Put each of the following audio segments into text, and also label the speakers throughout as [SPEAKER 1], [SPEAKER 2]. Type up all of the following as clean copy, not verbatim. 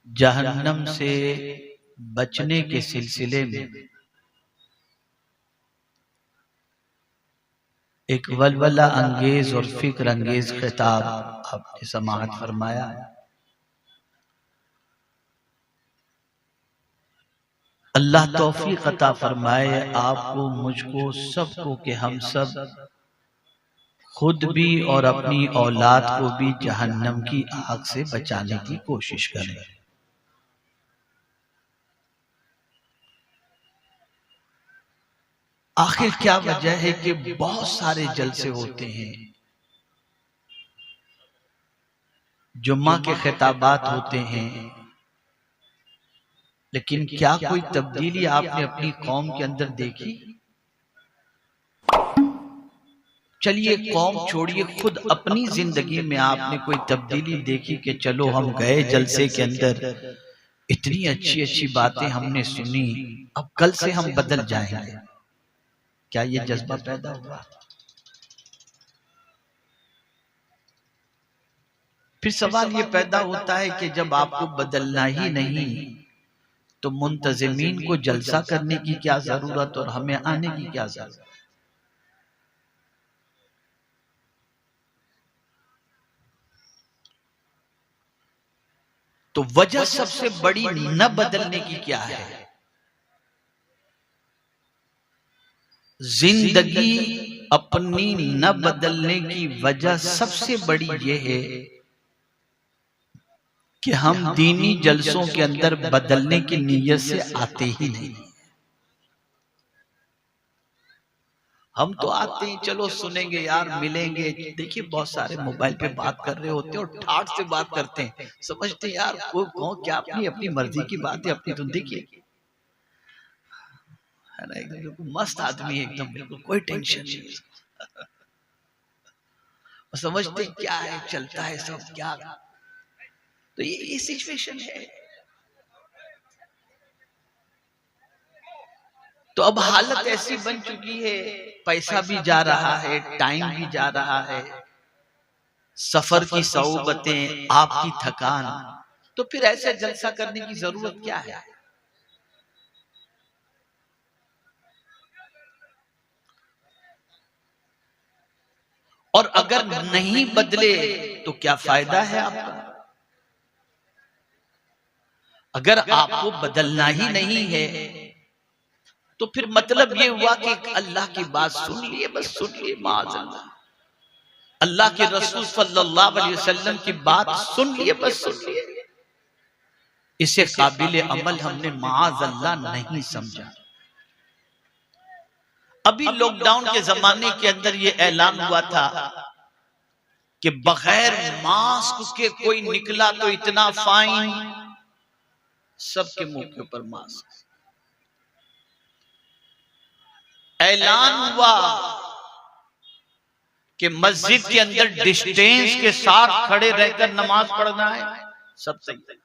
[SPEAKER 1] जहन्नम से बचने के सिलसिले में एक वलवला अंगेज और फिक्र अंगेज खिताब आपने समाअत फरमाया। अल्लाह तौफीक अता फरमाए आपको, मुझको, सबको कि हम सब खुद भी और अपनी औलाद को भी जहन्नम की आग से बचाने की कोशिश करें। आखिर क्या वजह है कि बहुत सारे जलसे होते हैं, जुम्मा के खिताबात होते हैं, लेकिन क्या कोई तब्दीली आपने अपनी कौम के अंदर देखी? चलिए कौम छोड़िए, खुद अपनी जिंदगी में आपने कोई तब्दीली देखी कि चलो हम गए जलसे के अंदर, इतनी अच्छी अच्छी बातें हमने सुनी, अब कल से हम बदल जाएंगे? क्या ये जज्बा पैदा हुआ? फिर सवाल ये पैदा होता है कि जब आपको बदलना ही नहीं तो मुंतजिमीन को जलसा करने की क्या जरूरत और हमें आने की क्या जरूरत? तो वजह सबसे बड़ी न बदलने की क्या है? जिंदगी अपनी न बदलने की वजह सबसे बड़ी यह है कि हम दीनी जलसों के अंदर बदलने की नीयत से आते ही नहीं। हम तो आते हैं, चलो सुनेंगे यार, मिलेंगे। देखिए बहुत सारे मोबाइल पे बात कर रहे होते हैं और ठाठ से बात करते हैं, समझते हैं यार वो कौन क्या, अपनी अपनी मर्जी की बात है, अपनी। तुम देखिए है ना, एकदम बिल्कुल मस्त आदमी है, एकदम बिल्कुल कोई टेंशन नहीं। समझते क्या है, चलता है सब क्या। तो ये सिचुएशन है। तो अब हालत ऐसी बन चुकी है, पैसा भी जा रहा है, टाइम भी जा रहा है, सफर की सौबतें, आपकी थकान, तो फिर ऐसे जलसा करने की जरूरत क्या है? और अगर नहीं बदले तो क्या फायदा है आपका? अगर आपको बदलना ही नहीं है तो फिर मतलब ये हुआ कि अल्लाह की बात सुन लिए, बस सुन लिए, माअज़ल्लाह, अल्लाह के रसूल सल्लल्लाहु अलैहि वसल्लम की बात सुन लिए, बस सुन लिए, इसे काबिल अमल हमने माअज़ल्लाह नहीं समझा। अभी लॉकडाउन के जमाने के अंदर ये ऐलान हुआ था कि बगैर मास्क के कोई निकला तो इतना फाइन, सबके मुंह के ऊपर मास्क। ऐलान हुआ कि मस्जिद के अंदर डिस्टेंस के साथ खड़े रहकर नमाज पढ़ना है, सब सही।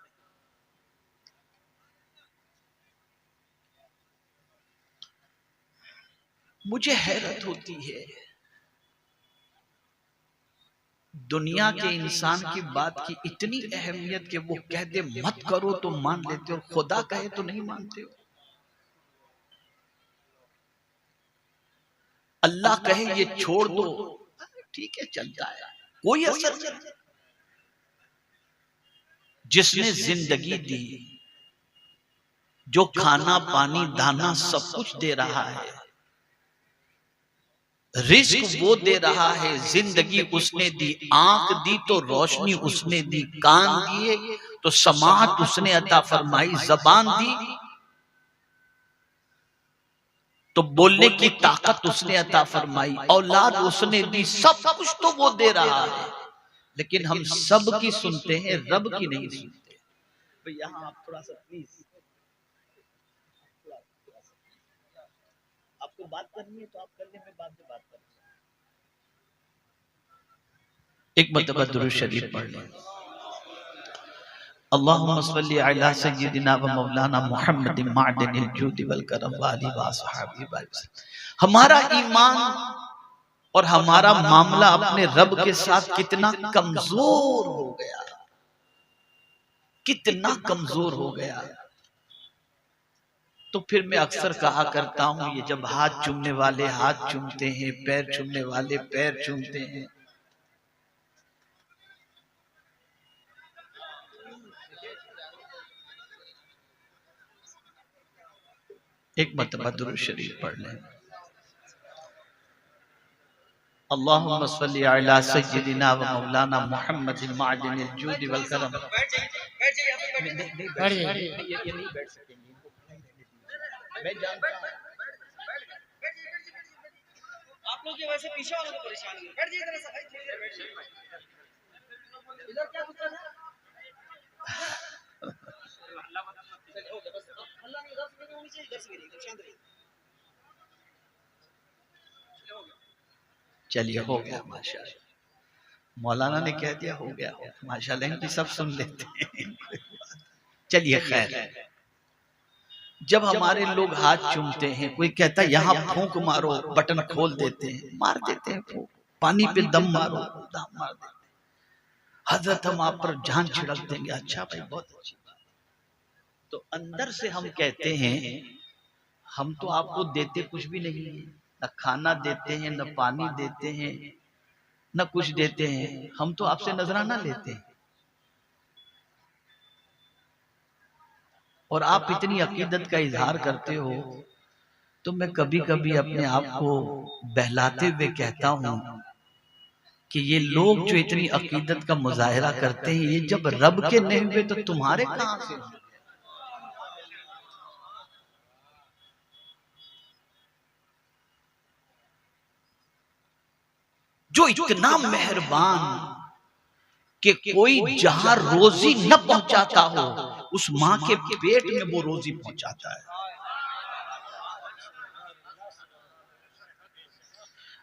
[SPEAKER 1] मुझे हैरत होती है, दुनिया के इंसान की बात की इतनी अहमियत कि वो कह दे मत करो तो मान लेते हो, खुदा कहे तो नहीं मानते हो। अल्लाह कहे ये छोड़ दो, ठीक है चलता है, कोई असर नहीं। जिसने जिंदगी दी, जो खाना पानी दाना सब कुछ दे रहा है, रिस्क वो दे रहा है, जिंदगी उसने दी, आंख दी तो रोशनी उसने दी, कान दिए तो समाअत उसने अता फरमाई, जबान दी तो बोलने की ताकत उसने अता फरमाई, औलाद उसने दी, सब कुछ तो वो दे रहा है, लेकिन हम सब की सुनते हैं, रब की नहीं सुनते। तो यहाँ आप थोड़ा सा प्लीज, आपको बात करनी है तो आप कर ले, मैं बाद में बात करूँ। एक मरतबा दुरूद शरीफ पढ़ लें। अल्लाहुम्मा सल्ली अला सय्यिदिना व मौलाना मुहम्मदिन माअदिनिल जूदि वल करम व आलिहि व अस्हाबिहि व सल्लम। हमारा ईमान और हमारा मामला अपने रब के साथ कितना कमजोर हो गया, कितना कमजोर हो गया। तो फिर मैं अक्सर कहा करता हूं, ये जब हाथ चूमने वाले हाथ चूमते हैं, पैर चूमने वाले पैर चूमते हैं, एक मरतबा दुरूद शरीफ पढ़ लें। अल्लाहुम्मा सल्ली अला सय्यिदिना व मौलाना मुहम्मदिन मादिनिल जूद वल करम। ये नहीं बैठ सकेंगे, मैं जानता हूं
[SPEAKER 2] आप लोग ये वैसे पीछे वालों को परेशान कर बैठ जाइए जरा सा भाई, थोड़ी देर बैठ जाइए। इधर क्या कुछ है? अल्लाह बता हो गया बस, अल्लाह नहीं इधर से होनी चाहिए, इधर से नहीं, शांत रहिए।
[SPEAKER 1] चलिए हो गया माशाल्लाह, मौलाना ने कह दिया हो गया माशाल्लाह, इनकी सब सुन लेते हैं। चलिए खैर, जब हमारे लोग हाथ चूमते हैं, कोई कहता है यहाँ फूंक मारो, बटन खोल देते हैं, मार देते हैं फूंक, पानी पे दम मारो, दम मार देते हैं। हजरत हम आप पर जान छिड़क देंगे। अच्छा भाई, बहुत अच्छी बात। तो अंदर से हम कहते हैं हम तो आपको देते कुछ भी नहीं है, न खाना देते हैं, न पानी देते हैं, न कुछ देते हैं, हम तो आपसे नजराना लेते हैं। और आप इतनी अकीदत का इजहार करते हो, तो मैं कभी कभी अपने आप को बहलाते हुए कहता हूं कि ये लोग जो इतनी अकीदत का मुजाहिरा करते हैं, ये जब रब के नहीं हुए तो तुम्हारे कहां से होंगे? जो इतना मेहरबान कि कोई जहां रोजी न पहुंचाता हो, उस मां के पेट में वो रोजी पहुंचाता है।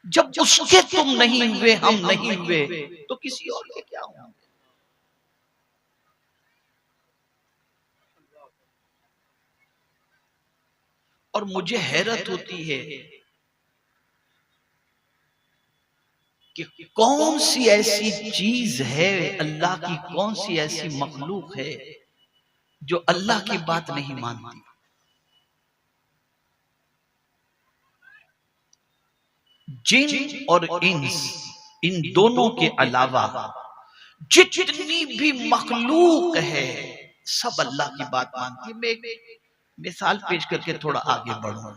[SPEAKER 1] जब उसके तुम नहीं हुए, हम नहीं हुए, तो किसी और के क्या होंगे? और मुझे हैरत होती है कि कौन सी ऐसी चीज है, अल्लाह की कौन सी ऐसी मखलूक है जो अल्लाह की बात नहीं मानती। जिन और इंस, इन दोनों के अलावा जितनी भी मखलूक है, सब अल्लाह की बात मानती है। मैं एक मिसाल पेश करके थोड़ा आगे बढ़ूं।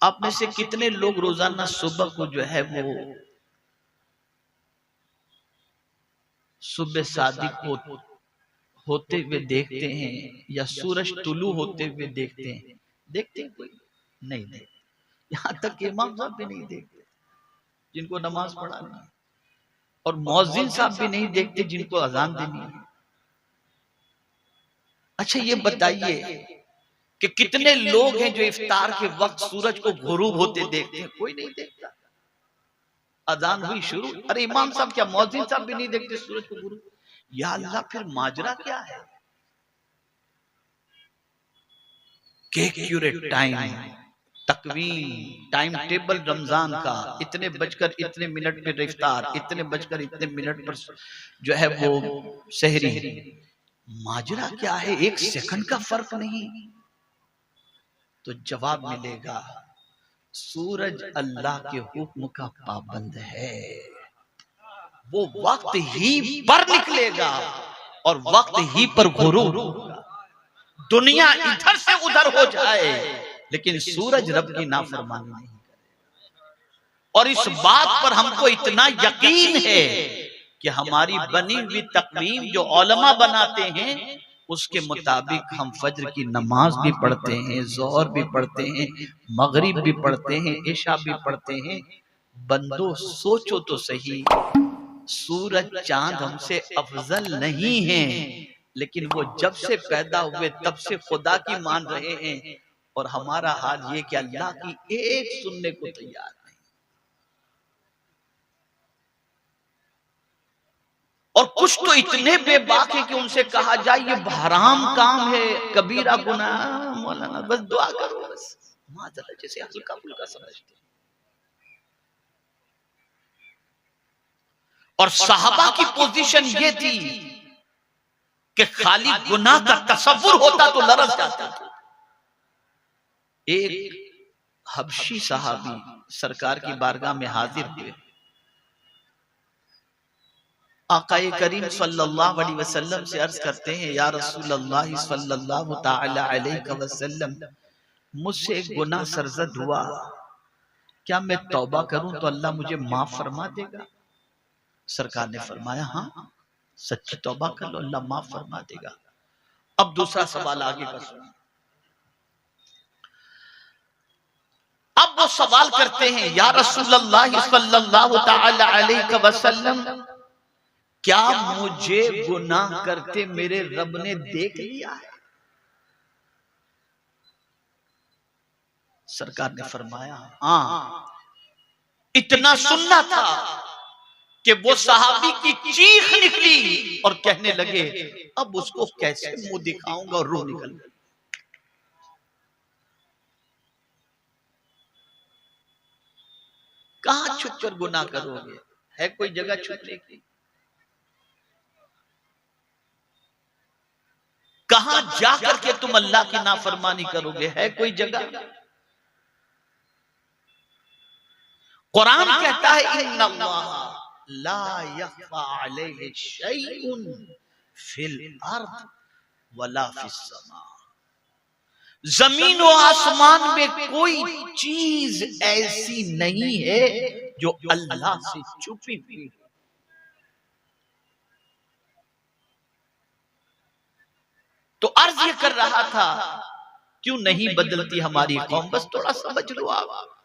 [SPEAKER 1] आप में से कितने लोग रोजाना सुबह को जो है वो सुबह सादिक होते हुए देखते हैं, या सूरज तुलू होते हुए देखते हैं? देखते हैं? कोई नहीं देखते। यहाँ तक कि इमाम साहब भी नहीं देखते जिनको नमाज पढ़ानी है, और मौजिन साहब भी नहीं देखते जिनको अजान देनी है। अच्छा ये बताइए कि कितने लोग हैं जो इफ्तार के वक्त सूरज को गुरूब होते देखते हैं? कोई नहीं देखता। अजान हुई शुरू, अरे इमाम साहब क्या मौजिन साहब भी नहीं देखते सूरज को गुरूब? या अल्लाह, फिर माजरा क्या है? Accurate time, Taqweem, time table Ramzan का, इतने बजकर इतने मिनट में इफ्तार, इतने बजकर इतने मिनट पर जो है वो सहरी। माजरा क्या है? एक सेकंड का फर्क नहीं। तो जवाब मिलेगा, सूरज अल्लाह के हुक्म का पाबंद है। वो वक्त ही पर निकलेगा और वक्त ही पर गुरूब होगा। दुनिया इधर से उधर हो जाए, लेकिन सूरज रब की नाफरमानी नहीं करेगा। और इस बात पर हमको इतना यकीन है कि हमारी बनी हुई तकवीम जो औलमा बनाते हैं, उसके मुताबिक हम फज्र की नमाज भी पढ़ते हैं, जोहर भी पढ़ते हैं, मगरिब भी पढ़ते हैं, इशा भी पढ़ते हैं। बंदो सोचो तो सही, सूरज चांद हमसे अफजल नहीं है, लेकिन वो जब से पैदा हुए तब से खुदा की मान रहे हैं, और हमारा हाल ये कि अल्लाह की एक सुनने को तैयार नहीं। और कुछ तो इतने बेबाक है कि उनसे कहा जाए ये हराम काम है, कबीरा गुनाह, मौलाना बस दुआ करो, बस माजरा जैसे हल्का फुल्का समझते। और साहबा की पोजीशन ये थी कि खाली गुनाह का तसव्वुर होता तो लरस जाता था। एक हबशी सहाबी सरकार की बारगाह में हाजिर हुए। आकाए करीम सल्लल्लाहु अलैहि वसल्लम से अर्ज करते हैं, या रसूल अल्लाह सल्लल्लाहु ताला अलैहि वसल्लम, मुझसे एक गुनाह सरजद हुआ, क्या मैं तौबा करूं तो अल्लाह मुझे माफ फरमा देगा? सरकार ने फरमाया, हाँ, सच्ची तौबा कर लो, अल्लाह माफ फरमा देगा। अब दूसरा सवाल आगे का सुनिए। अब वो सवाल करते हैं, या रसूल अल्लाह सल्लल्लाहु ताला अलैहि वसल्लम, क्या मुझे गुनाह करते मेरे रब ने देख लिया है? सरकार ने फरमाया, हाँ। इतना सुनना था कि वो सहाबी की चीख निकली और कहने लगे, अब उसको कैसे मुंह दिखाऊंगा, और रूह निकल गई। कहां छुप कर गुनाह करोगे? है कोई जगह छुपने की? कहां जाकर के तुम अल्लाह की नाफरमानी करोगे? है कोई जगह? कुरान कहता है, इन्नल्लाह ला यख्फा अलैहि शैउन फिल अर्द वला फिस समा। जमीन और आसमान में कोई चीज ऐसी नहीं है जो अल्लाह से छुपी हुई। तो अर्ज ये कर रहा था, क्यों नहीं बदलती हमारी कौम? बस थोड़ा समझ लो आप।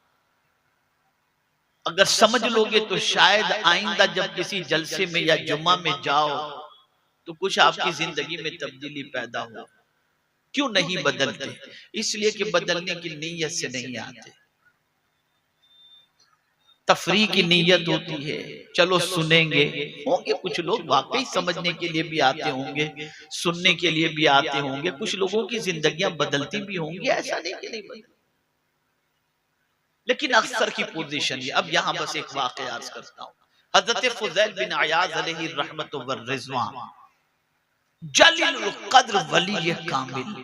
[SPEAKER 1] अगर समझ लोगे तो शायद आइंदा जब किसी जलसे में या जुम्मा में जाओ तो कुछ आपकी जिंदगी में तब्दीली पैदा हो। क्यों नहीं बदलते? इसलिए कि बदलने की नीयत से नहीं आते। तफरीह की नीयत होती है, चलो सुनेंगे। होंगे कुछ लोग वाकई समझने के लिए भी आते होंगे, सुनने के लिए भी आते होंगे। कुछ लोगों की जिंदगियां बदलती भी होंगी, ऐसा नहीं कि नहीं बदलती। लेकिन अक्सर की पोजीशन ये। अब यहां बस एक वाकया अर्ज करता हूं। हजरत फुज़ैल बिन अयाज अलैहि रहमत व रिज़वान, जलीलुल क़द्र वली कामिल,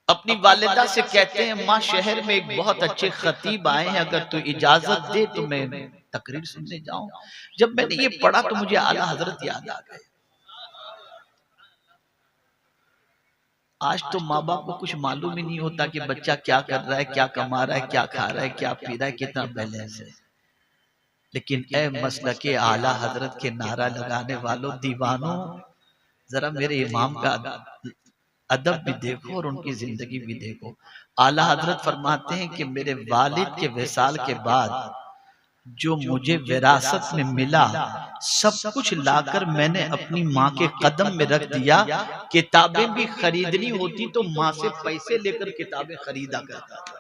[SPEAKER 1] अपनी वालिदा से कहते हैं, माँ शहर में एक बहुत अच्छे खतीब आए हैं, अगर तू इजाजत दे तो मैं तकरीर सुनने जाऊं। जब मैंने ये पढ़ा तो मुझे आला हजरत याद आ गए। आज तो माँ बाप को कुछ मालूम ही नहीं होता कि बच्चा क्या कर रहा है, क्या कमा रहा है, क्या खा रहा है, क्या पी रहा है, कितना बैलेंस है। लेकिन ए मसलके आला हजरत के नारा लगाने वालों, दीवानों, जरा मेरे इमाम का अदब भी देखो और उनकी जिंदगी भी देखो। आला हजरत फरमाते हैं कि मेरे वालिद के विसाल के बाद जो मुझे विरासत में मिला, सब कुछ लाकर मैंने अपनी माँ के कदम में रख दिया। किताबें भी खरीदनी होती तो माँ से पैसे लेकर किताबें खरीदा करता था।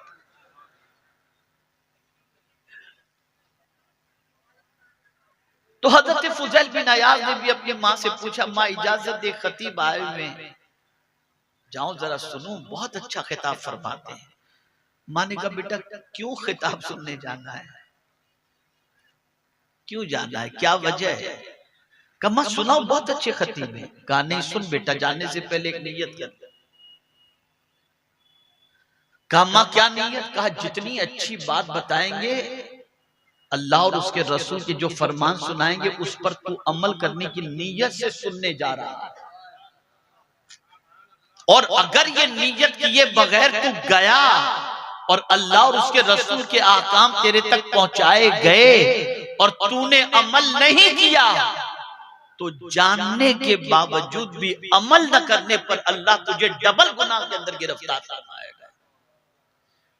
[SPEAKER 1] तो हजरत फुज़ैल बिन अयाज ने भी अपनी माँ से पूछा, माँ इजाजत दे, खतीब आए हुए हैं, जाओ जरा सुनो, बहुत अच्छा खिताब फरमाते हैं। माँ ने कहा, बेटा क्यों खिताब सुनने जाना है, क्यों जाना है, क्या वजह है? कहा माँ सुनाओ, बहुत अच्छे खतीब हैं। कहा नहीं, सुन बेटा, जाने से पहले एक नियत कर। कहा माँ क्या नियत? कहा जितनी अच्छी बात बताएंगे, अल्लाह और उसके रसूल के जो फरमान सुनाएंगे, उस पर तू अमल करने की नीयत से सुनने जा रहा है। और अगर ये नीयत किए बगैर तू गया और अल्लाह और उसके रसूल के आकाम तेरे तक पहुंचाए गए और तूने अमल नहीं किया, तो जानने के बावजूद भी अमल न करने पर अल्लाह तुझे डबल गुनाह के अंदर गिरफ्तार फरमाएगा।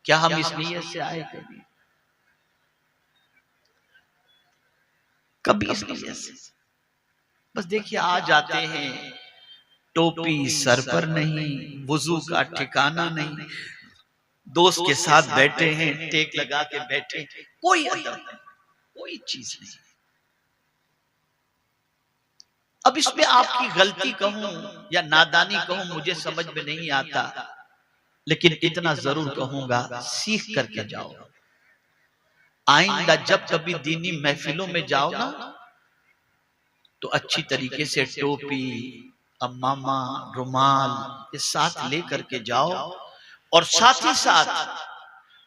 [SPEAKER 1] क्या हम इस नीयत से आए? कभी इस नीयत से? बस देखिए, आ जाते हैं, टोपी सर पर नहीं, वुजू का ठिकाना नहीं, दोस्त के साथ बैठे हैं, टेक लगा के बैठे, कोई अदब नहीं, कोई चीज नहीं। अब इसमें आपकी गलती कहूं या नादानी कहूं, मुझे समझ में नहीं आता, लेकिन इतना जरूर कहूंगा, सीख करके जाओ। आइंदा जब कभी दीनी महफिलों में जाओ ना, तो अच्छी तरीके से टोपी, अम्मामा, रुमाल ये साथ लेकर के जाओ, और साथ ही साथ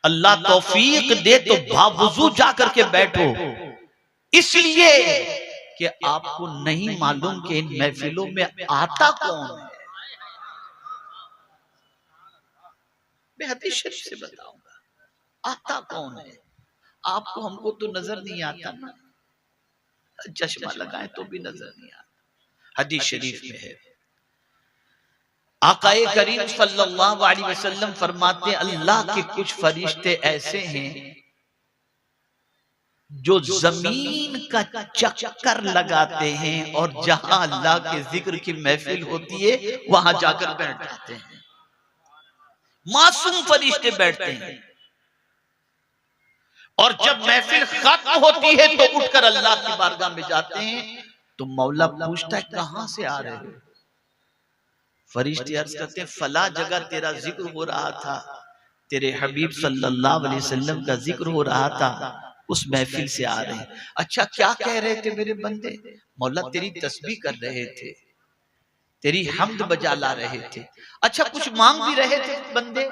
[SPEAKER 1] अल्लाह तौफीक दे तो बावजू जाकर के बैठो, इसलिए कि आपको नहीं मालूम कि इन महफिलों में आता कौन है। मैं हदीस शरीफ से बताऊंगा आता कौन है। आपको हमको तो नजर नहीं आता ना, चश्मा लगाए तो भी नजर नहीं आता। हदीस शरीफ में है, आकाए करीम सल्लल्लाहु अलैहि वसल्लम फरमाते हैं, अल्लाह के कुछ फरिश्ते ऐसे हैं जो जमीन का चक्कर लगाते हैं और जहां अल्लाह के जिक्र की महफिल होती है वहां जाकर बैठ जाते हैं। मासूम फरिश्ते बैठते हैं, और जब महफिल खत्म होती है तो उठकर अल्लाह की बारगाह में जाते हैं, तो मौला पूछता है कहां से आ रहे हो। फरिश्ते अर्ज करते हैं, फला जगह तेरा जिक्र हो रहा था, तेरे हबीब सल्लल्लाहु अलैहि वसल्लम का जिक्र हो रहा था, उस महफिल से आ रहे हैं। अच्छा क्या कह रहे थे मेरे बंदे? मौला तेरी तस्बीह कर रहे थे, तेरी हम्द बजा ला रहे थे। अच्छा कुछ मांग भी रहे थे बंदे?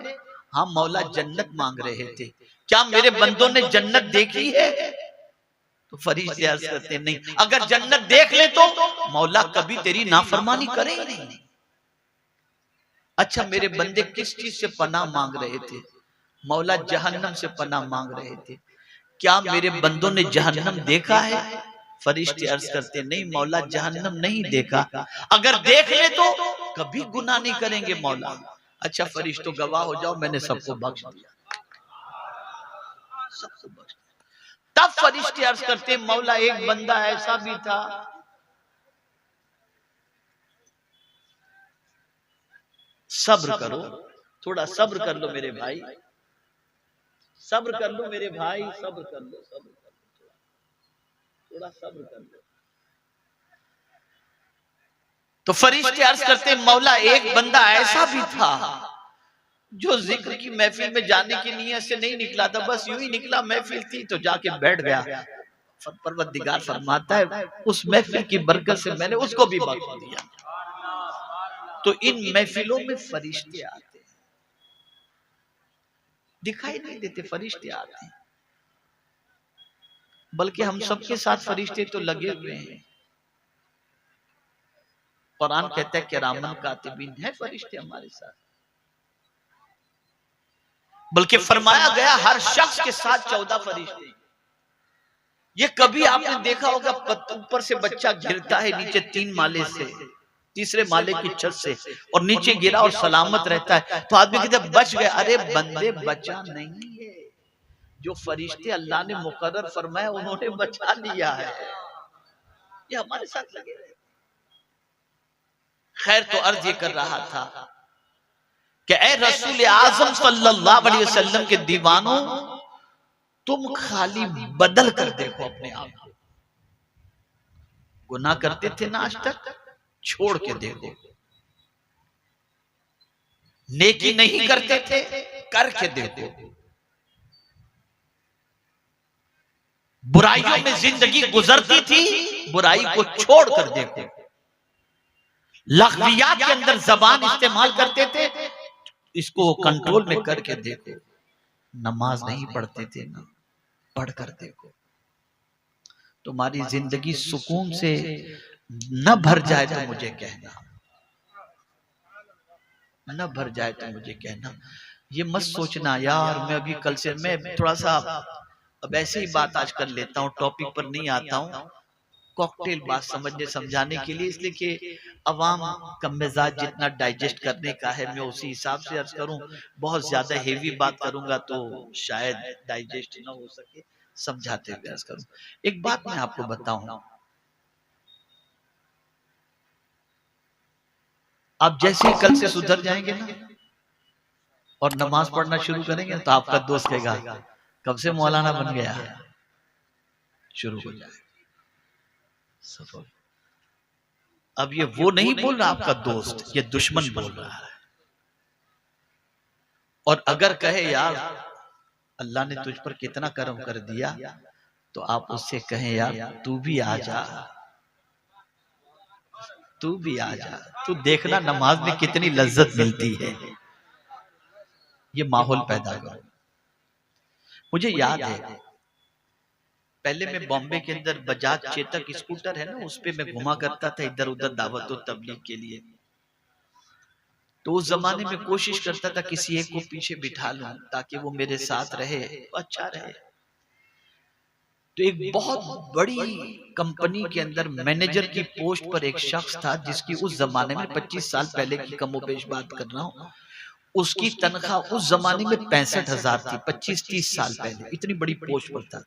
[SPEAKER 1] हाँ मौला जन्नत मांग रहे थे। क्या मेरे बंदों ने जन्नत देखी है? तो फरिश्ते अर्ज करते हैं, नहीं। अगर जन्नत देख ले तो मौला कभी तेरी नाफरमानी करे ही नहीं। अच्छा मेरे बंदे किस चीज से पनाह मांग रहे थे? मौला जहन्नम से पनाह मांग रहे थे। क्या मेरे बंदों ने जहन्नम देखा है? फरिश्ते अर्ज करते नहीं मौला जहन्नम नहीं देखा, अगर देख ले तो कभी गुनाह नहीं करेंगे मौला। अच्छा फरिश्तों गवाह हो जाओ, मैंने सबको बख्श दिया, सबको बख्श दिया। तब फरिश्ते अर्ज करते मौला एक बंदा ऐसा भी था सब्र करो, थोड़ा सब्र कर लो मेरे भाई, सब्र कर लो मेरे भाई, सब्र कर लो, सब्र कर लो, थोड़ा सब्र कर लो। तो फरिश्ते अर्ज करते मौला एक बंदा ऐसा भी था जो जिक्र की महफिल में जाने की नीयत से नहीं निकला था, बस यूं ही निकला, महफिल थी तो जाके बैठ गया। परवरदिगार फरमाता है उस महफिल की बरकत से मैंने उसको भी बख्श दिया। तो इन महफिलों में फरिश्ते आते हैं, दिखाई नहीं देते, फरिश्ते आते हैं, बल्कि हम सबके साथ फरिश्ते तो लगे हुए हैं। कुरान कहता है किरामन कातिबीन है फरिश्ते हमारे साथ, बल्कि फरमाया गया हर शख्स के साथ 14 फरिश्ते। ये कभी आपने देखा होगा ऊपर से बच्चा गिरता है नीचे 3 माले से, तीसरे माले की छत से, और नीचे गिरा और सलामत रहता है, तो आदमी कहता है बच गए। अरे बंदे बचा नहीं है, जो फरिश्ते अल्लाह ने मुकर्रर फरमाया उन्होंने बचा लिया है, ये हमारे साथ लगे रहे। खैर तो अर्ज ये कर रहा था कि ए रसूल आजम सल्लल्लाहु अलैहि वसल्लम के दीवानों, तुम खाली बदल कर देखो अपने आप को। गुनाह करते थे ना आज तक, छोड़ के देखो। नेकी नहीं करते थे, करके देखो। बुराइयों में जिंदगी गुजरती थी, बुराई को छोड़ कर देखो। लग़वियात के अंदर जबान इस्तेमाल करते थे, इसको कंट्रोल में करके देखो। नमाज नहीं पढ़ते थे ना, पढ़कर देखो। तुम्हारी जिंदगी सुकून से न भर जाए तो मुझे कहना, न भर जाए तो मुझे कहना। ये मत सोचना यार मैं अभी कल से, मैं थोड़ा सा अब ऐसे ही बात आज कर लेता हूँ, टॉपिक पर नहीं आता हूँ, कॉकटेल बात समझने समझाने के लिए, इसलिए कि अवाम का मिजाज जितना डाइजेस्ट करने का है मैं उसी हिसाब से अर्ज करूं। बहुत ज्यादा हेवी बात करूंगा तो शायद डाइजेस्ट ना हो सके, समझाते हुए अर्ज करूं। एक बात मैं आपको बताऊं, आप जैसे ही कल से सुधर जाएंगे ना और नमाज पढ़ना शुरू करेंगे तो आपका दोस्त कहेगा कब से मौलाना बन गया, शुरू हो जाएगा सफर। अब ये वो नहीं बोल रहा आपका दोस्त, ये दुश्मन बोल रहा है। और अगर कहे यार अल्लाह ने तुझ पर कितना करम कर दिया, तो आप उससे कहें यार तू भी आ जा, तू भी आ जा। तू देखना नमाज में कितनी लज्जत मिलती है। ये माहौल पैदा करो। मुझे याद है पहले मैं बॉम्बे के अंदर बजाज चेतक स्कूटर है ना, उस पे मैं घुमा करता था इधर उधर दावत और तबलीग के लिए। तो उस जमाने में कोशिश करता था किसी एक को पीछे बिठा लूं ताकि वो मेरे साथ रहे, अच्छा रहे। तो एक बहुत बड़ी कंपनी के अंदर मैनेजर की पोस्ट पर एक शख्स था जिसकी उस जमाने में 25 साल पहले की कमोबेश बात कर रहा हूं, उसकी तनख्वाह उस जमाने में 65,000 थी। 25-30 साल पहले इतनी बड़ी पोस्ट पर था।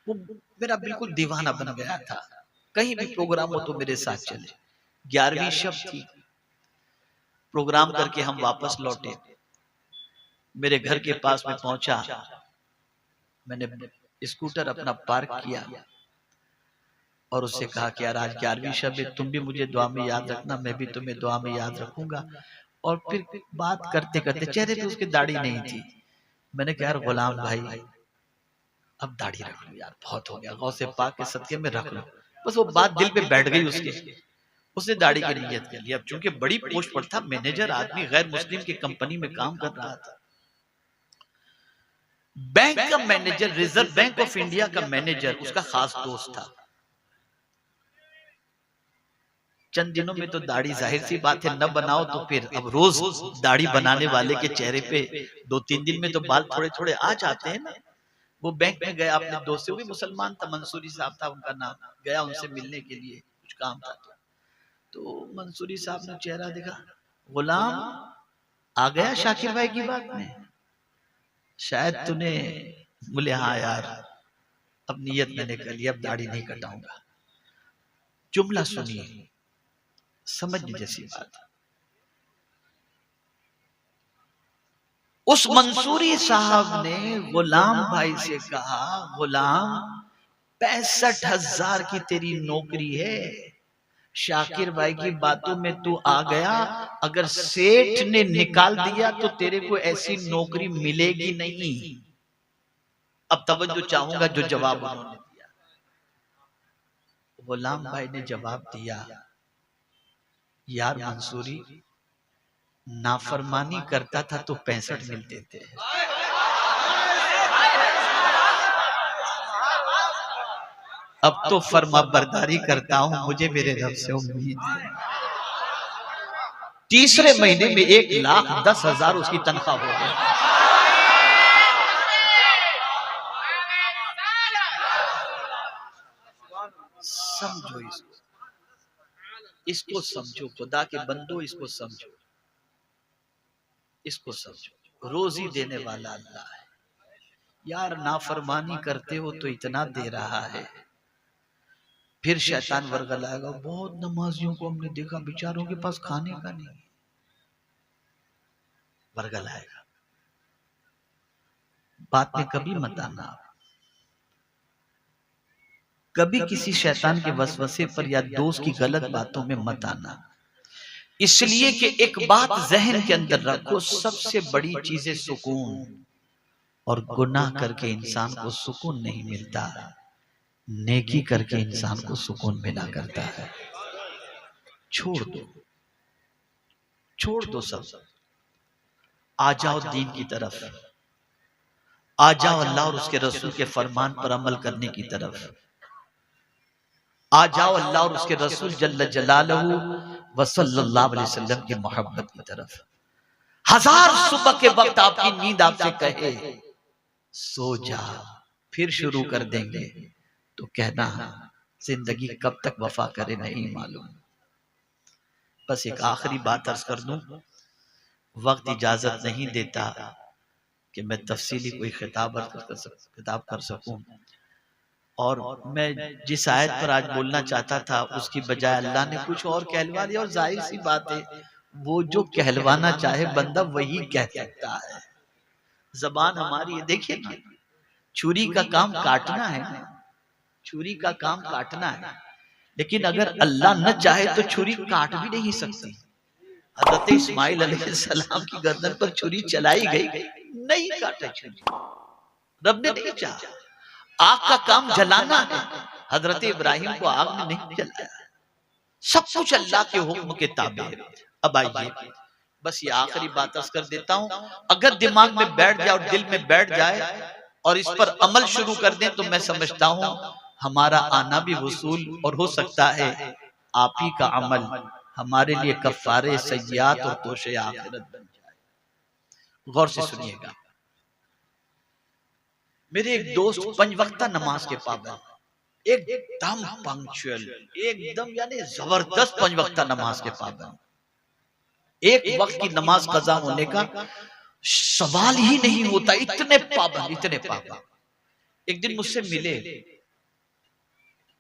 [SPEAKER 1] वो मेरा बिल्कुल दीवाना बन गया था, कहीं भी प्रोग्राम हो तो मेरे साथ चले। 11वीं शब थी, प्रोग्राम करके हम वापस लौटे। मेरे घर के पास में पहुंचा, मैंने स्कूटर अपना पार्क किया और उससे कहा कि यार आज 11वीं शब है, तुम भी मुझे दुआ में याद रखना, मैं भी तुम्हें दुआ में याद रखूंगा। और फिर बात करते करते, चेहरे पे उसकी दाढ़ी नहीं थी, मैंने कहा यार गुलाम भाई अब दाढ़ी रख लो यार, बहुत हो गया, गौसे पाक के सदके में रख लो। बस वो बात दिल पे बैठ गई उसके, उसने दाढ़ी की नियत कर ली। अब चूंकि बड़ी पोस्ट पर था, मैनेजर आदमी, गैर मुस्लिम की कंपनी में काम कर रहा था। बैंक का manager, reserve bank of India का मैनेजर उसका खास दोस्त था। चंद दिनों में तो दाढ़ी जाहिर सी बात है न बनाओ तो फिर अब रोज दाढ़ी बनाने वाले के चेहरे पे 2-3 दिन में तो बाल थोड़े थोड़े आ जाते हैं ना। वो बैंक में गया अपने दोस्त से, वो भी मुसलमान था, मंसूरी साहब था उनका नाम, गया उनसे मिलने के लिए, कुछ काम था। तो मंसूरी साहब ने चेहरा देखा, गुलाम आ गया शाकिर भाई की बात में, शायद तूने, बोले हाँ यार अब नियत मैंने कर ली, अब दाढ़ी नहीं कटाऊंगा। जुमला सुनिए, समझने जैसी बात। उस मंसूरी साहब ने गुलाम भाई से कहा, गुलाम 65,000 की तेरी नौकरी है, शाकिर भाई की बातों में तू आ गया, अगर सेठ ने निकाल दिया तो तेरे को ऐसी नौकरी मिलेगी नहीं। अब तवज्जो चाहूंगा जो जवाब उन्होंने दिया। गुलाम भाई ने जवाब दिया, यार मंसूरी नाफरमानी करता था तो 65 मिलते थे, अब तो फर्मा बरदारी करता हूं, मुझे मेरे रब से उम्मीद है। तीसरे महीने में 1,10,000 उसकी तनख्वाह हो गई। समझो इसको, इसको समझो, खुदा के बंदो इसको समझो, इसको समझो। रोजी देने वाला अल्लाह है यार, नाफरमानी करते हो तो इतना दे रहा है। फिर शैतान वर्गलाएगा, बहुत नमाजियों को हमने देखा बेचारों के पास खाने का नहीं, वर्गलाएगा। बात में कभी मत आना, कभी किसी शैतान के वसवसे पर या दोस्त की गलत बातों में मत आना, इसलिए कि एक बात जहन के अंदर रखो, सबसे बड़ी चीज है सुकून, और गुनाह करके इंसान को सुकून नहीं मिलता, नेकी करके इंसान को सुकून मिला करता है। छोड़ दो, छोड़ दो सब, आ जाओ दीन की तरफ, आ जाओ अल्लाह और उसके रसूल के फरमान पर अमल करने की तरफ, आ जाओ अल्लाह और उसके रसूल जल्ल जलालहू व सल्लल्लाहु अलैहि वसल्लम की मोहब्बत की तरफ। हजार सुबह के वक्त आपकी नींद आपसे कहे सो जा, फिर शुरू कर देंगे, तो कहना जिंदगी कब तक वफा करे नहीं मालूम। बस एक आखिरी बात अर्ज कर दूं, वक्त इजाजत नहीं देता कि मैं तफसीली कोई खिताब कर सकूं, और मैं जिस आयत पर आज बोलना चाहता था उसकी बजाय अल्लाह ने कुछ और कहलवा दिया। और जाहिर सी बात है, वो जो कहलवाना चाहे बंदा वही कह सकता है। जबान हमारी है, देखिए ना, छुरी का काम काटना है, छुरी का काम काटना है, लेकिन अगर अल्लाह न चाहे तो छुरी काट भी नहीं सकती। हजरत इस्माइल अलैहिस्सलाम की गर्दन पर छुरी चलाई गई, नहीं काटा छुरी, रब ने नहीं चाहा। आग का काम जलाना है, हजरत इब्राहिम को आग ने नहीं जलाया। सब कुछ अल्लाह के हुक्म के ताबे है। अब आइए, बस ये आखिरी बात अर्ज कर देता हूं, अगर दिमाग में बैठ जाए और दिल में बैठ जाए और इस पर अमल शुरू कर दें तो मैं समझता हूं हमारा आना भी वसूल, और हो सकता है आप ही का अमल हमारे लिए कफ़ारे सय्यात और तोशे आखिरत बन जाए। गौर से सुनिएगा, मेरे एक दोस्त 5 वक्ता नमाज के पाबंद, एकदम पंक्चुअल, एकदम यानी जबरदस्त 5 वक्ता नमाज के पाबंद, एक वक्त की नमाज कज़ा होने का सवाल ही नहीं होता, इतने पाबंद, इतने पाबंद। एक दिन मुझसे मिले,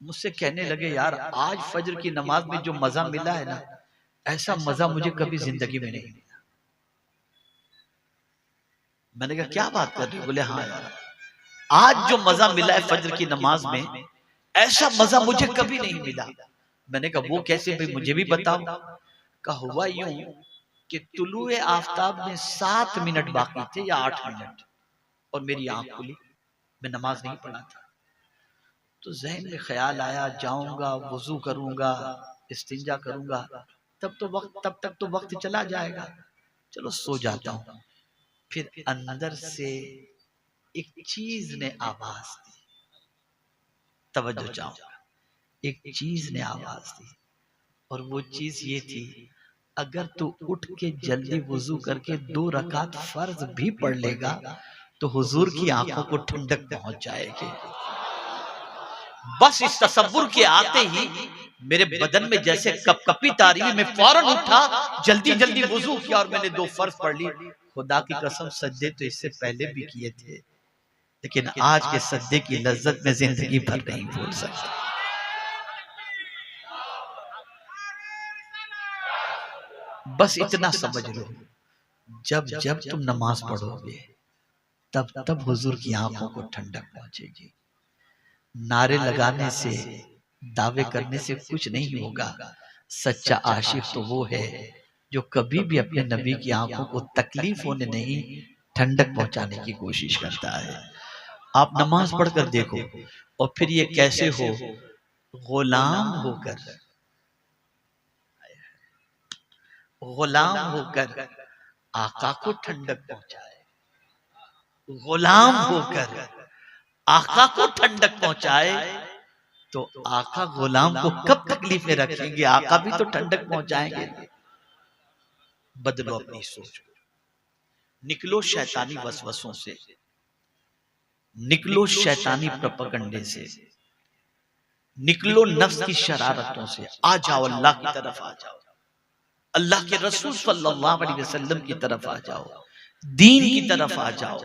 [SPEAKER 1] मुझसे कहने लगे, यार आज फजर की नमाज में जो मजा मिला है ना, ऐसा मजा मुझे कभी जिंदगी में नहीं मिला। मैंने कहा क्या बात कर रहे हो? बोले हाँ यार, आज जो मजा मिला है फजर की नमाज में, ऐसा मजा मुझे कभी नहीं मिला। मैंने कहा वो कैसे भाई, मुझे भी बताओ। कहा हुआ यूं कि तुलुए आफताब में 7 मिनट बाकी थे या 8 मिनट, और मेरी आंख खुली, मैं नमाज नहीं पढ़ा था। तो जहन में ख्याल आया, जाऊंगा वुजू करूंगा, इस्तिंजा करूंगा, तब तक तो वक्त चला जाएगा, चलो सो जाता हूं। फिर अंदर से एक चीज ने आवाज दी, तवज्जो चाहूंगा, एक चीज ने आवाज दी, और वो चीज ये थी, अगर तू उठ के जल्दी वुजू करके 2 रकात फर्ज भी पढ़ लेगा तो हुजूर की आंखों को ठंडक पहुंच जाएगी। बस इस तसव्वुर के आते ही मेरे बदन में जैसे कपकपी तारी, मैं फौरन उठा, जल्दी जल्दी वुजू किया और मैंने 2 फर्ज पढ़ ली। खुदा की कसम सजदे तो इससे पहले भी किए थे, लेकिन आज के सजदे की लज्जत में जिंदगी भर नहीं भूल सकता। बस इतना समझ लो, जब जब तुम नमाज पढ़ोगे तब तब हुजूर की आंखों को ठंडक पहुंचेगी। नारे लगाने से, दावे करने से कुछ नहीं होगा। सच्चा आशिक तो वो है जो कभी भी अपने नबी की आंखों को तकलीफ होने नहीं, ठंडक पहुंचाने की कोशिश करता है। आप नमाज पढ़कर देखो, और फिर ये कैसे हो, गुलाम होकर आका को ठंडक पहुंचाए, गुलाम होकर आका को ठंडक पहुंचाए, तो आका गुलाम को कब तकलीफ में रखेंगे? आका भी तो ठंडक पहुंचाएंगे। बदलो अपनी सोच को, निकलो शैतानी वसवसों से, निकलो शैतानी प्रोपेगेंडे से, निकलो नफ्स की शरारतों से, आ जाओ अल्लाह की तरफ, आ जाओ अल्लाह के रसूल सल्लल्लाहु अलैहि वसल्लम की तरफ, आ जाओ दीन की तरफ, आ जाओ।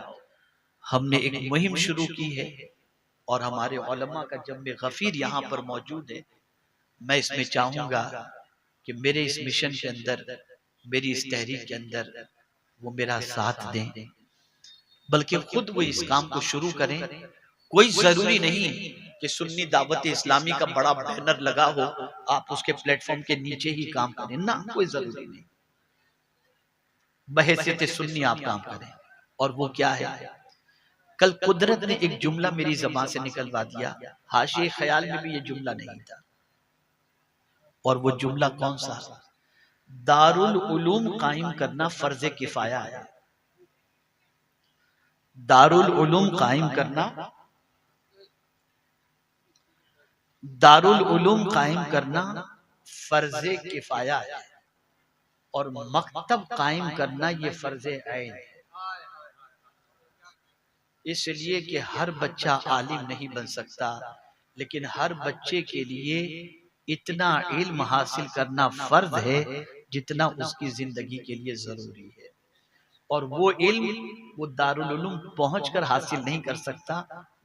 [SPEAKER 1] हमने एक मुहिम शुरू की है और हमारे उलमा का जम्मे गफीर यहाँ पर मौजूद है। मैं इसमें चाहूंगा कि मेरे इस मिशन के अंदर, मेरी इस तहरीक के अंदर वो मेरा साथ दें, बल्कि खुद वो इस काम को शुरू करें। कोई जरूरी नहीं कि सुन्नी दावत इस्लामी का बड़ा बैनर लगा हो, आप उसके प्लेटफॉर्म के नीचे ही काम करें, ना, कोई जरूरी नहीं। बहैसियत सुन्नी आप काम करें। और वो क्या है, कल कुदरत ने एक जुमला मेरी ज़बान से निकलवा दिया, हाशिए ख्याल में भी ये जुमला नहीं था। और वो जुमला कौन सा? दारुल उलूम कायम करना फर्ज किफाया है। दारुल उलूम कायम करना, दारुल उलूम कायम करना फर्ज किफाया है, और मकतब कायम करना ये फर्ज ऐन है। इसलिए कि हर बच्चा आलिम नहीं बन सकता, लेकिन हर बच्चे के लिए इतना इल्म हासिल करना फर्ज है जितना उसकी जिंदगी के लिए जरूरी है। और वो इल्म वो दारुल उलूम पहुंचकर हासिल नहीं कर सकता,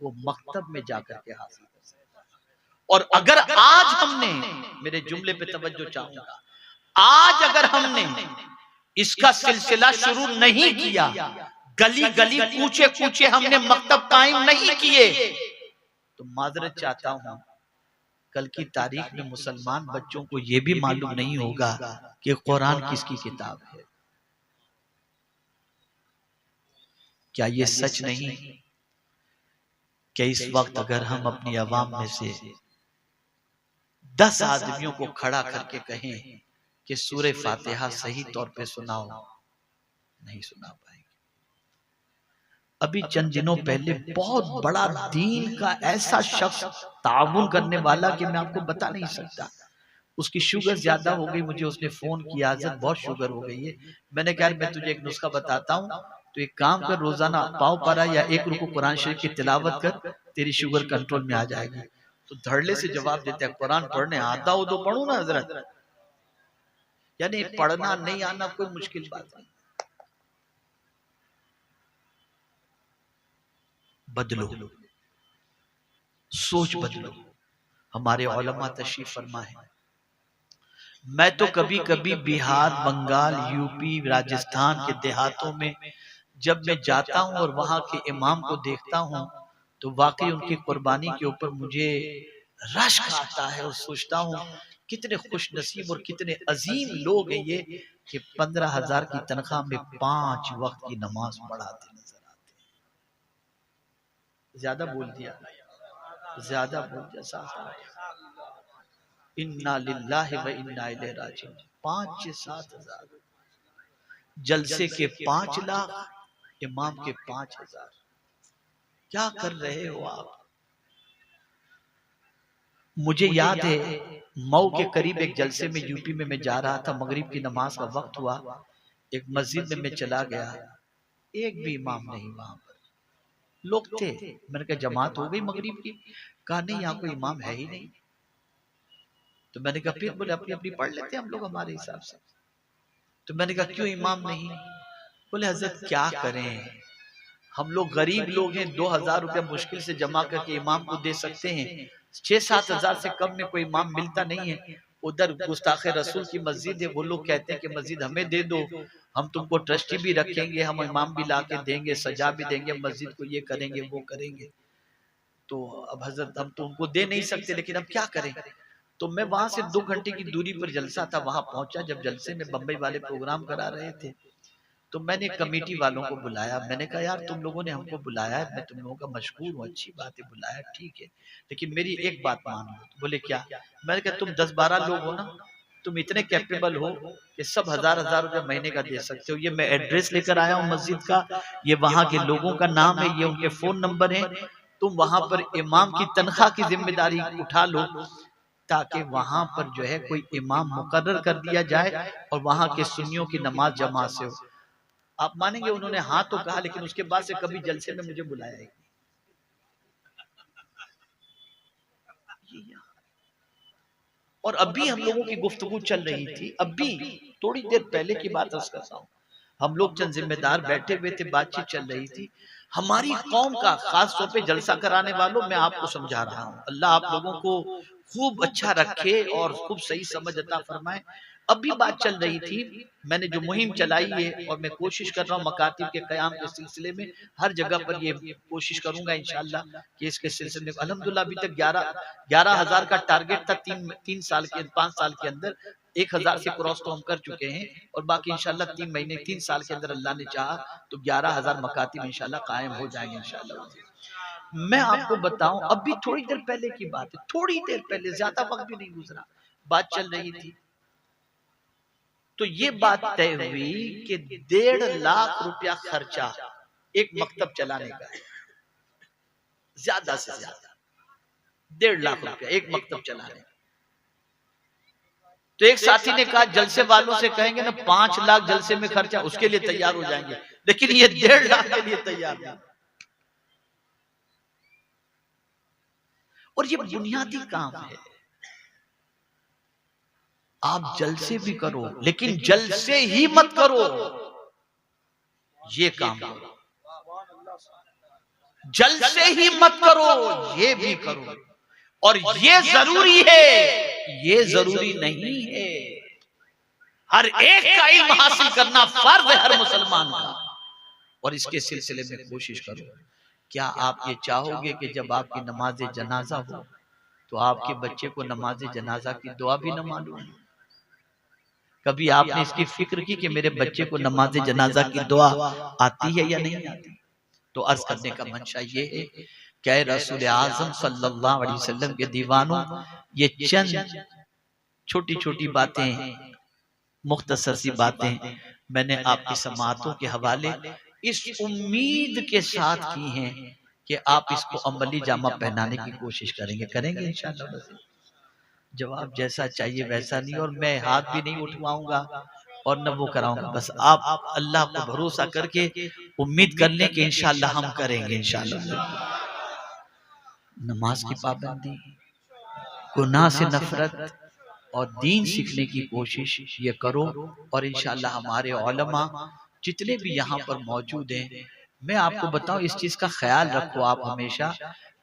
[SPEAKER 1] वो मकतब में जाकर के हासिल कर सकता। और अगर आज हमने, मेरे जुमले पे तवज्जो चाहूंगा, आज अगर हमने इसका सिलसिला शुरू नहीं किया, गली गली कूचे कूचे हमने मकतब कायम नहीं किए, तो माजरत चाहता हूं, कल की तारीख में मुसलमान बच्चों को यह भी मालूम नहीं होगा कि कुरान किसकी किताब है। क्या ये सच नहीं? कि इस वक्त अगर हम अपनी आवाम में से 10 आदमियों को खड़ा करके कहें कि सूरह फातिहा सही तौर पे सुनाओ, नहीं सुना पाएंगे। अभी चंद दिनों पहले बहुत बड़ा दीन का ऐसा शख्स ताउन करने वाला कि मैं आपको बता नहीं सकता, उसकी शुगर ज्यादा हो गई, मुझे उसने फोन किया, हज़रत बहुत शुगर हो गई है। मैंने कहा मैं तुझे एक नुस्खा बताता हूँ, तो एक काम कर, रोजाना पाव पारा या 1 रुकू कुरान शरीफ की तिलावत कर, तेरी शुगर कंट्रोल में आ जाएगी। तो धड़ल्ले से जवाब देते हैं, कुरान पढ़ने आता हो तो पढ़ू ना हजरत, यानी पढ़ना नहीं आना कोई मुश्किल बात नहीं। बदलो, सोच बदलो। हमारे उलमा तशरीफ फरमा है, मैं तो कभी कभी बिहार, बंगाल, यूपी, राजस्थान के देहातों में जब मैं जाता हूं और वहां के इमाम को देखता हूं तो वाकई उनकी कुर्बानी के ऊपर मुझे रश्क आता है और सोचता हूं कितने खुश नसीब और कितने अजीम लोग हैं ये कि 15,000 की तनख्वाह में 5 वक्त की नमाज पढ़ाते नजर आते हैं। ज्यादा बोल दिया, ज्यादा बोल दिया साहब। इन्ना लिल्लाहि व इन्ना इलैहि राजिऊन। 5-7 हजार, जलसे के 5 लाख, इमाम के 5,000। क्या कर रहे हो आप? मुझे याद है मऊ के करीब एक जलसे में यूपी में मैं जा रहा था, मगरिब की नमाज का वक्त हुआ, एक मस्जिद में मैं चला गया, एक भी इमाम नहीं वहां पर, लोग थे। मैंने कहा जमात हो गई मगरिब की? कहा नहीं, यहाँ कोई इमाम है ही नहीं। तो मैंने कहा फिर? बोले अपनी अपनी पढ़ लेते हैं हम लोग हमारे हिसाब से। तो मैंने कहा क्यों इमाम नहीं? बोले हजरत क्या करें, हम लोग गरीब लोग हैं, 2,000 रुपया मुश्किल से जमा करके इमाम को दे सकते हैं, 6-7 हजार से कम में कोई इमाम मिलता नहीं है। उधर गुस्ताखे रसूल की मस्जिद है, वो लोग कहते हैं कि मस्जिद हमें दे दो, हम तुमको ट्रस्टी भी रखेंगे, हम इमाम भी ला के देंगे, सजा भी देंगे मस्जिद को, ये करेंगे वो करेंगे। तो अब हजरत हम तो उनको दे नहीं सकते, लेकिन अब क्या करें? तो मैं वहां से 2 घंटे की दूरी पर जलसा था, वहां पहुंचा। जब जलसे में बम्बई वाले प्रोग्राम करा रहे थे तो मैंने कमेटी वालों को बुलाया। मैंने कहा यार तुम लोगों ने हमको बुलाया है, मैं तुम लोगों का मशकूर हूँ, अच्छी बात है, बुलाया ठीक है, लेकिन मेरी एक बात मान लो। बोले क्या? मैंने कहा तुम 10-12 लोग हो ना, तुम इतने कैपेबल हो कि सब 1,000 रुपया महीने का दे सकते हो। ये मैं एड्रेस लेकर आया हूँ मस्जिद का, ये वहां के लोगों का नाम है, ये उनके फोन नंबर है, तुम वहां पर इमाम की तनख्वाह की जिम्मेदारी उठा लो, ताकि वहां पर जो है कोई इमाम मुकर्रर कर दिया जाए और वहां के सुन्नियों की नमाज जमात से हो। आप मानेंगे उन्होंने हाँ तो कहा, लेकिन उसके बाद से कभी जलसे में मुझे बुलाया ही नहीं। और अभी हम लोगों की गुफ्तगू चल रही थी, अभी थोड़ी देर पहले की बात अर्ज करता हूँ, हम लोग चंद जिम्मेदार बैठे हुए थे, बातचीत चल रही थी। हमारी कौम का खास तौर पे जलसा कराने वालों, मैं आपको समझा रहा हूँ, अल्लाह आप लोगों को खूब अच्छा रखे और खूब सही समझ अता फरमाए। अभी बात चल रही थी, मैंने जो मुहिम चलाई है और मैं कोशिश कर रहा हूँ मकातिब के क़याम के सिलसिले में, हर जगह पर ये कोशिश करूंगा इंशाअल्लाह कि इसके सिलसिले में अल्हम्दुलिल्लाह अभी तक 11,000 का टारगेट था 5 साल के अंदर 1,000 से क्रॉस तो हम कर चुके हैं, और बाकी इंशाअल्लाह 3 साल के अंदर अल्लाह ने चाहा तो 11,000 मकातिब इंशाअल्लाह कायम हो जाएंगे इंशाअल्लाह। मैं आपको बताऊं, अभी थोड़ी देर पहले की बात है, थोड़ी देर पहले, ज्यादा वक्त भी नहीं गुजरा, बात चल रही थी तो ये बात तय हुई कि 1.5 लाख रुपया खर्चा एक मकतब चलाने का है, ज्यादा से ज्यादा 1.5 लाख रुपया एक मकतब चलाने। तो एक साथी ने कहा जलसे वालों से कहेंगे ना 5 लाख जलसे में खर्चा, उसके लिए तैयार हो जाएंगे, लेकिन ये 1.5 लाख के लिए तैयार नहीं। और ये बुनियादी काम है, आप जलसे भी करो लेकिन जलसे ही मत करो, ये काम करो। जलसे ही मत करो, ये भी करो। और ये जरूरी है, ये जरूरी नहीं है। हर एक का इल्म हासिल करना फर्ज है हर मुसलमान का, और इसके सिलसिले में कोशिश करो। क्या आप ये चाहोगे कि जब आपकी नमाज जनाजा हो तो आपके बच्चे को नमाज जनाजा की दुआ भी न मालूम? कभी आपने इसकी फिक्र की कि मेरे बच्चे को नमाज जनाजा की दुआ आती है या नहीं आती? तो अर्ज करने का मंशा ये है क्या रसूल आजम सल्लल्लाहु अलैहि वसल्लम के दीवानों, ये चंद छोटी छोटी बातें, मुख्तसर सी बातें मैंने आपकी समातों के हवाले इस उम्मीद के साथ की हैं कि आप इसको अमली जामा पहनाने की कोशिश करेंगे। करेंगे इंशाअल्लाह। जवाब जैसा चाहिए वैसा नहीं, और मैं हाथ भी नहीं उठवाऊंगा और न वो कराऊंगा। बस आप अल्लाह को भरोसा करके उम्मीद कर लें कि इंशाअल्लाह हम करेंगे। इंशाअल्लाह नमाज की पाबंदी, गुनाह से नफरत और दीन सीखने की कोशिश ये करो। और इंशाअल्लाह हमारे उलमा जितने भी यहाँ पर मौजूद हैं, मैं आपको बताऊं इस चीज का ख्याल रखो आप हमेशा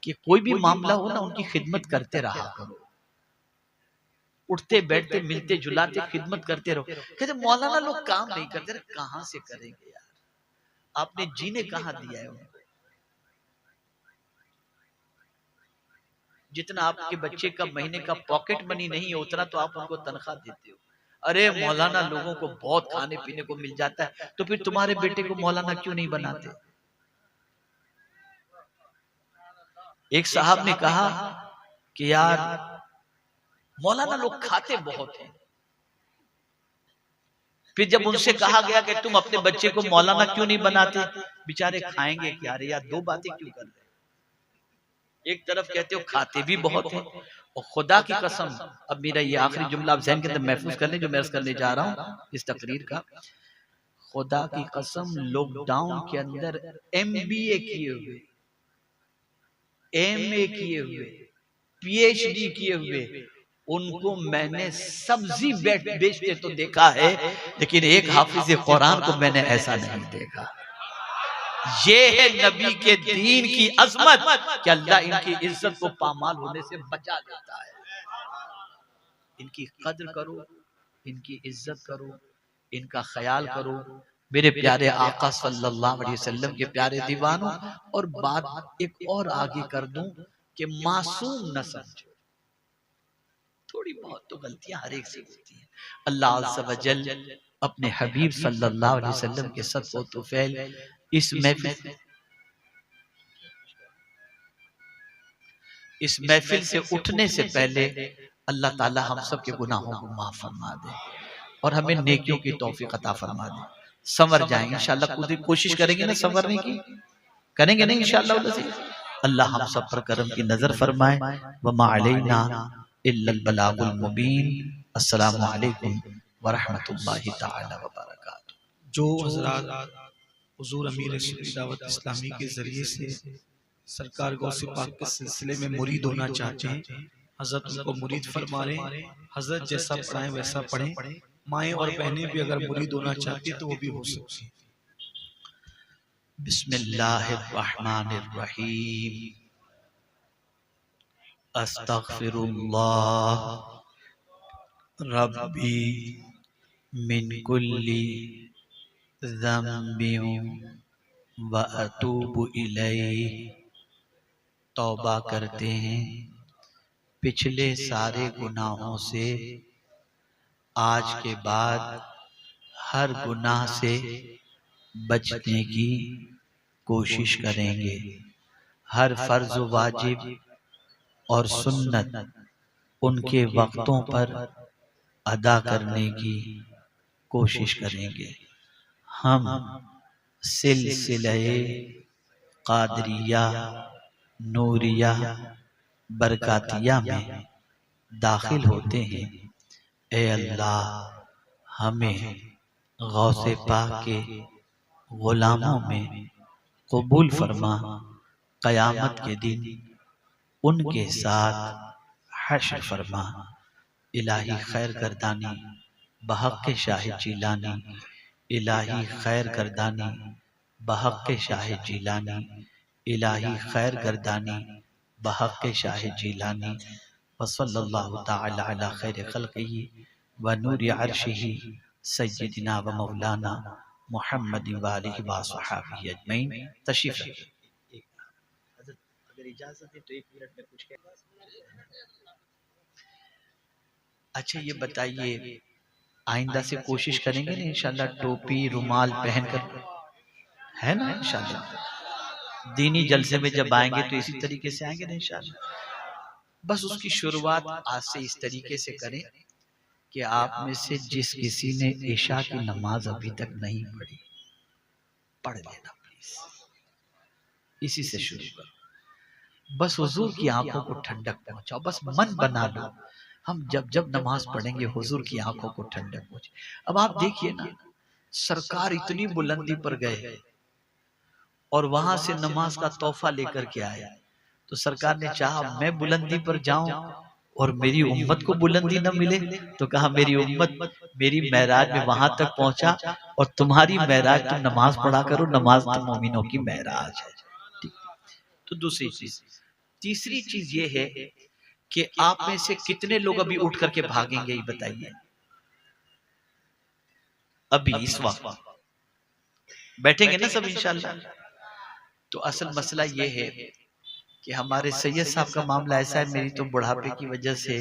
[SPEAKER 1] कि कोई भी मामला हो ना, उनकी खिदमत करते रहा करो। उठते बैठते मिलते जुलाते खिदमत करते रहो। कहते मौलाना लोग काम नहीं करते। कहां से करेंगे यार, आपने जीने कहां दिया है उनको? जितना आपके बच्चे का महीने का पॉकेट मनी नहीं है, उतना तो आप उनको तनख्वाह देते हो। अरे मौलाना लोगों को बहुत खाने पीने को मिल जाता है, तो फिर तुम्हारे बेटे को मौलाना क्यों नहीं बनाते? एक साहब ने कहा कि यार मौलाना लोग खाते बहुत हैं। फिर जब उनसे कहा गया कि तुम अपने बच्चे को मौलाना क्यों नहीं बनाते, बेचारे खाएंगे क्या? अरे यार दो बातें क्यों कर रहे? एक तरफ कहते हो खाते भी बहुत हैं, और खुदा की कसम, अब मेरा ये आखिरी जुमला आप ज़हन के अंदर महफूज कर लें जो मैं अर्ज करने जा रहा हूं इस तकरीर का। खुदा की कसम, लॉकडाउन के अंदर MBA किए हुए, MA किए हुए, PhD किए हुए, उनको मैंने सब्जी बेचते तो देखा है, लेकिन एक हाफिज कुरान को मैंने ऐसा नहीं देखा। ये है नबी के दीन की अजमत कि अल्लाह इनकी इज्जत को पामाल होने से बचा देता है। इनकी कद्र करो, इनकी इज्जत करो, इनका ख्याल करो मेरे प्यारे आका सल्लल्लाहु अलैहि वसल्लम के प्यारे दीवानों। और बात एक और आगे कर दूं कि मासूम न समझो, थोड़ी बहुत तो गलतियां हर एक से होती हैं। अल्लाह अज़्ज़ व जल अपने हबीब सल्लल्लाहु अलैहि वसल्लम के सदक़े तुफ़ैल इस महफिल से उठने से पहले अल्लाह ताला हम सब के गुनाहों को माफ फरमा दे और हमें नेकियों की तौफीक अता फरमा दे। संवर जाएंगे इंशाअल्लाह, कोशिश करेंगे ना संवरने की, करेंगे ना इंशाअल्लाह। अल्लाह हम सब पर करम की नजर फरमाए। व मा अलैना इल्लल बलागुल मुबीन। अस्सलामु अलैकुम व रहमतुल्लाहि तआला व बरकातहू।
[SPEAKER 3] जो हज़रात हुज़ूर अमीर सुन्नी दावत इस्लामी के ज़रिए से सरकार गौसे पाक के सिलसिले में मुरीद होना चाहते हैं, हज़रत उनको मुरीद फरमा रहे हैं। हज़रत जैसा पढ़ाएं वैसा पढ़ें। माएँ और बहनें भी अगर मुरीद होना चाहती हैं तो वो भी हो सकती हैं।
[SPEAKER 1] बिस्मिल्लाहिर्रहमानिर्रहीम। अस्तगफिरुल्लाह रब्बी मिन कुल्ली ज़म्बिन व अतूबु इलैहि। तौबा करते हैं पिछले सारे गुनाहों से, आज के बाद हर गुनाह से बचने की कोशिश करेंगे। हर फर्ज वाजिब और सुन्नत उनके वक्तों पर अदा करने की कोशिश करेंगे। हम सिलसिले कादरिया नूरिया बरकातिया में दाखिल होते हैं। ए अल्लाह हमें गौसे पाक के गुलामों में कबूल फरमा। क़यामत के दिन उनके साथ हश्र फरमा। इलाही खैर गर्दानी बहक़ शाह जीलानी। इलाही खैर गर्दानी बहक़ शाह जीलानी। इलाही खैर गर्दानी बहक़ शाह जीलानी। वसल्लल्लाहु तआला अला खैर खल्क़िही व नूरि अर्शिही सय्यिदिना व मौलाना मुहम्मद व आलिहि व अस्हाबिही अजमईन। तशरीफ़ रखिए। अगर इजाज़त है तो 1 मिनट में कुछ कह। अच्छा ये बताइए, आइंदा से कोशिश करेंगे ना इंशाल्लाह टोपी रुमाल पहनकर, है ना इंशाल्लाह? दीनी जलसे में जब आएंगे तो इसी तरीके से आएंगे ना इंशाअल्लाह। बस उसकी शुरुआत आज से इस तरीके से करें कि आप में से जिस किसी ने ईशा की नमाज अभी तक नहीं पढ़ी, पढ़ लेना प्लीज। इसी से शुरू करो। बस हुजूर की आंखों को ठंडक पहुंचाओ। बस मन बना लो, हम जब जब नमाज पढ़ेंगे हुजूर की आंखों को ठंडक पहुंचे। अब आप देखिए ना, सरकार इतनी बुलंदी पर गए और वहां से नमाज का तोहफा लेकर के आए, तो सरकार ने चाहा मैं बुलंदी पर जाऊं और मेरी उम्मत को बुलंदी न मिले, तो कहा मेरी उम्मत मेरी महराज में वहां तक पहुंचा और तुम्हारी महराज तुम नमाज पढ़ा करो, नमाज तो मोमिनों की महराज है। ठीक। तो दूसरी चीज, तीसरी चीज ये है कि आप में से कितने लोग अभी उठ करके भागेंगे, ये बताइए। अभी इस वक्त बैठेंगे ना सब इंशाल्लाह। तो असल मसला ये है कि हमारे सैयद साहब का मामला ऐसा है, मेरी तो बुढ़ापे की वजह से,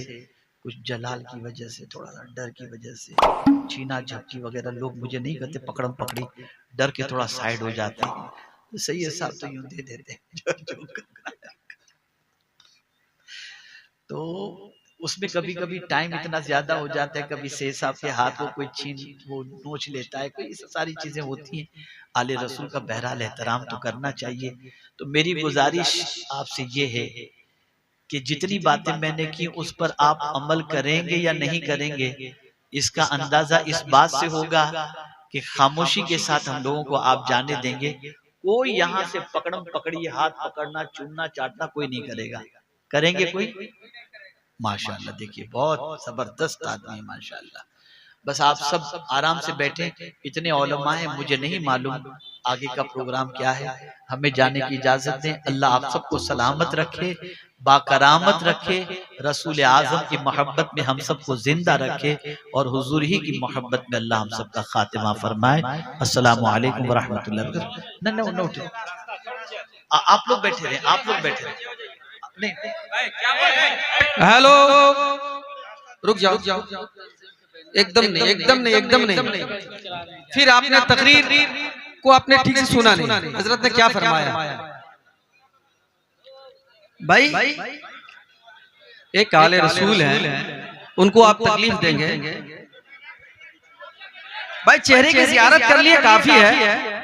[SPEAKER 1] कुछ जलाल की वजह से, थोड़ा सा डर की वजह से, चीना झपकी वगैरह लोग मुझे नहीं करते, पकड़म पकड़ी डर के थोड़ा साइड हो जाते हैं। तो सैयद साहब तो यूं दे देते हैं तो उसमें कभी कभी टाइम इतना ज्यादा हो जाता है, कभी सैयद साहब के हाथ को कोई छीन वो नोच लेता है, कोई सारी चीजें होती हैं। आले रसूल का बहरहाल एहतराम तो करना चाहिए। तो मेरी गुजारिश आपसे ये है कि जितनी बातें मैंने की उस पर आप अमल करेंगे या नहीं करेंगे, इसका अंदाजा इस बात से होगा कि खामोशी के साथ हम लोगों को आप जाने देंगे। कोई यहाँ से पकड़म पकड़ी, हाथ पकड़ना, चूमना, चाटना कोई नहीं करेगा। करेंगे कोई? माशाअल्लाह, देखिए बहुत जबरदस्त आदमी है माशाअल्लाह। बस आप सब आराम से बैठे। इतने औलमा हैं, मुझे नहीं मालूम आगे का प्रोग्राम क्या है। हमें जाने की इजाजत दें। अल्लाह आप सबको सलामत रखे, बाकरामत रखे, रसूल आजम की मोहब्बत में हम सबको जिंदा रखे और हुजूर ही की मोहब्बत में अल्लाह हम सबका खातिमा फरमाए। अस्सलामु अलैकुम व रहमतुल्लाहि व बरकातहू। आप लोग बैठे रहे, आप लोग बैठे रहे। नहीं,
[SPEAKER 4] हेलो, रुक जाओ, एकदम नहीं। फिर आपने तकरीर को आपने ठीक से सुना नहीं। हजरत ने क्या फरमाया? भाई एक आले रसूल हैं, उनको आप तकलीफ देंगे? भाई चेहरे की ज़ियारत कर लिए काफी है।